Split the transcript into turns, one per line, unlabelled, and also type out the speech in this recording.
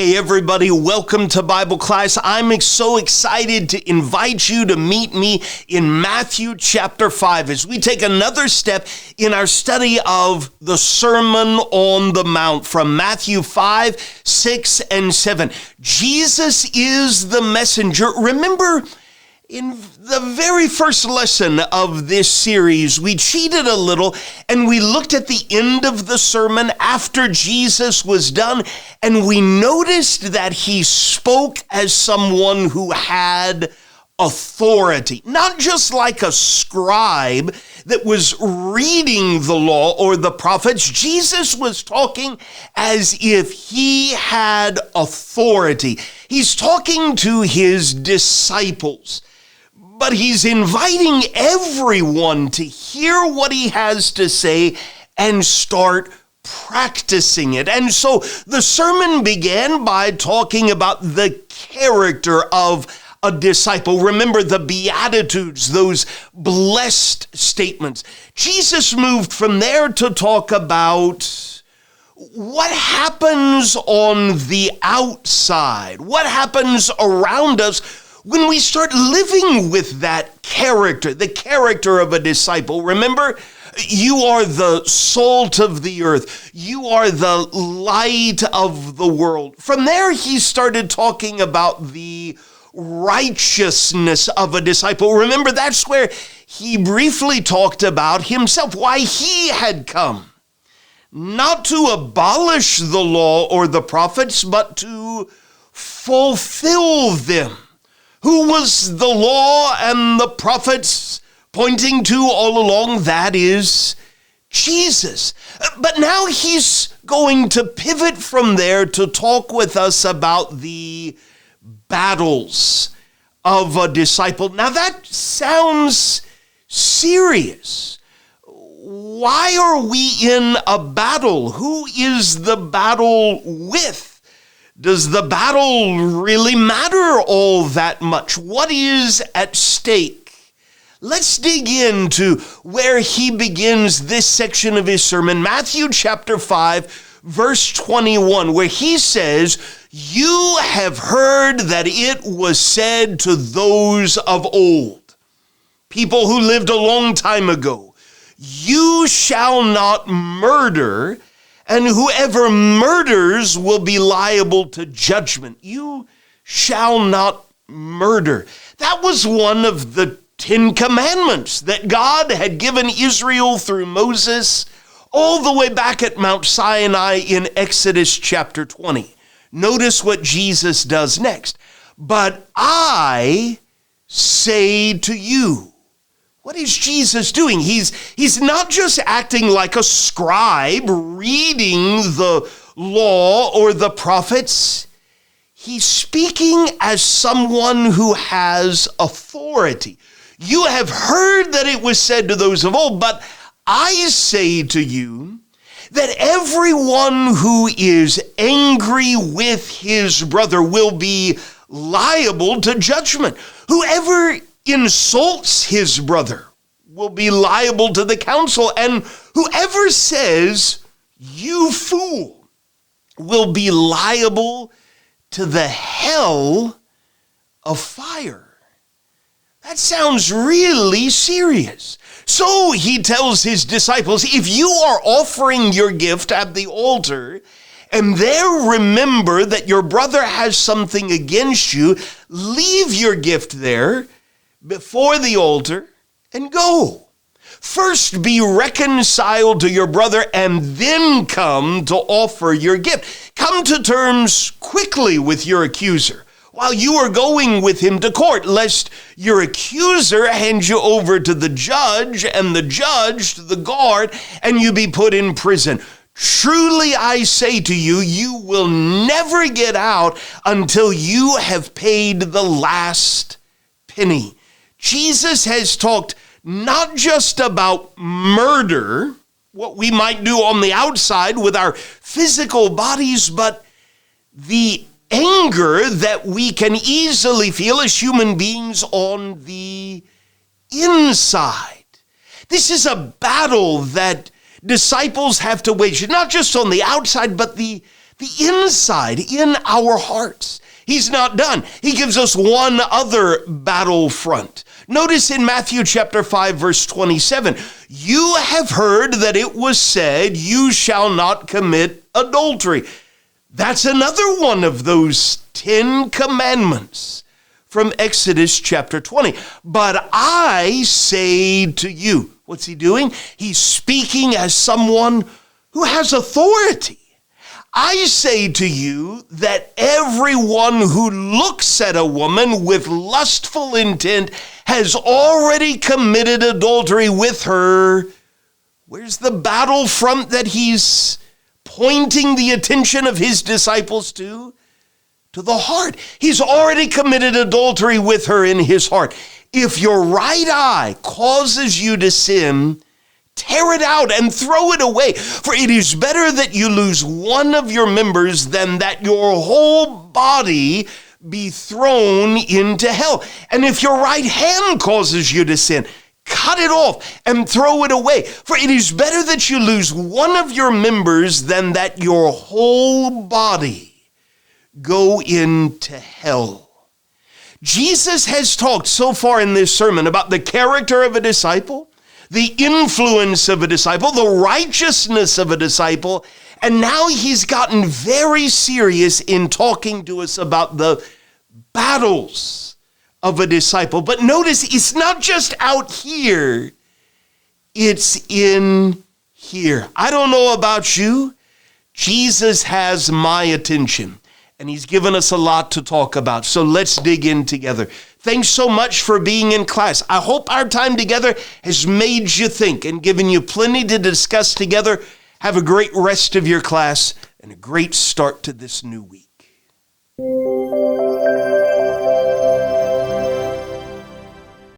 Hey everybody, welcome to Bible class. I'm so excited to invite you to meet me in Matthew chapter 5 as we take another step in our study of the Sermon on the Mount from Matthew 5, 6, and 7. Jesus is the messenger. Remember, in the very first lesson of this series, we cheated a little and we looked at the end of the sermon after Jesus was done, and we noticed that he spoke as someone who had authority, not just like a scribe that was reading the law or the prophets. Jesus was talking as if he had authority. He's talking to his disciples, but he's inviting everyone to hear what he has to say and start practicing it. And so the sermon began by talking about the character of a disciple. Remember the Beatitudes, those blessed statements. Jesus moved from there to talk about what happens on the outside, what happens around us when we start living with that character, the character of a disciple. Remember, you are the salt of the earth. You are the light of the world. From there, he started talking about the righteousness of a disciple. Remember, that's where he briefly talked about himself, why he had come, not to abolish the law or the prophets, but to fulfill them. Who was the law and the prophets pointing to all along? That is Jesus. But now he's going to pivot from there to talk with us about the battles of a disciple. Now that sounds serious. Why are we in a battle? Who is the battle with? Does the battle really matter all that much? What is at stake? Let's dig into where he begins this section of his sermon, Matthew chapter 5, verse 21, where he says, "You have heard that it was said to those of old," people who lived a long time ago, "You shall not murder, and whoever murders will be liable to judgment." You shall not murder. That was one of the 10 commandments that God had given Israel through Moses all the way back at Mount Sinai in Exodus chapter 20. Notice what Jesus does next. "But I say to you." What is Jesus doing? He's not just acting like a scribe reading the law or the prophets. He's speaking as someone who has authority. "You have heard that it was said to those of old, but I say to you that everyone who is angry with his brother will be liable to judgment. Whoever insults his brother will be liable to the council, and whoever says, 'You fool,' will be liable to the hell of fire." That sounds really serious. So he tells his disciples, if you are offering your gift at the altar and there remember that your brother has something against you, leave your gift there before the altar and go. First be reconciled to your brother and then come to offer your gift. Come to terms quickly with your accuser while you are going with him to court, lest your accuser hand you over to the judge and the judge to the guard and you be put in prison. Truly I say to you, you will never get out until you have paid the last penny. Jesus has talked not just about murder, what we might do on the outside with our physical bodies, but the anger that we can easily feel as human beings on the inside. This is a battle that disciples have to wage, not just on the outside, but the the inside, in our hearts. He's not done. He gives us one other battlefront. Notice in Matthew chapter 5, verse 27, you have heard that it was said, you shall not commit adultery. That's another one of those 10 commandments from Exodus chapter 20. But I say to you, what's he doing? He's speaking as someone who has authority. I say to you that everyone who looks at a woman with lustful intent has already committed adultery with her. Where's the battlefront that he's pointing the attention of his disciples to? To the heart. He's already committed adultery with her in his heart. If your right eye causes you to sin, tear it out and throw it away. For it is better that you lose one of your members than that your whole body be thrown into hell. And if your right hand causes you to sin, cut it off and throw it away. For it is better that you lose one of your members than that your whole body go into hell. Jesus has talked so far in this sermon about the character of a disciple, the influence of a disciple, the righteousness of a disciple, and now he's gotten very serious in talking to us about the battles of a disciple. But notice, it's not just out here, it's in here. I don't know about you, Jesus has my attention, and he's given us a lot to talk about. So let's dig in together. Thanks so much for being in class. I hope our time together has made you think and given you plenty to discuss together. Have a great rest of your class and a great start to this new week.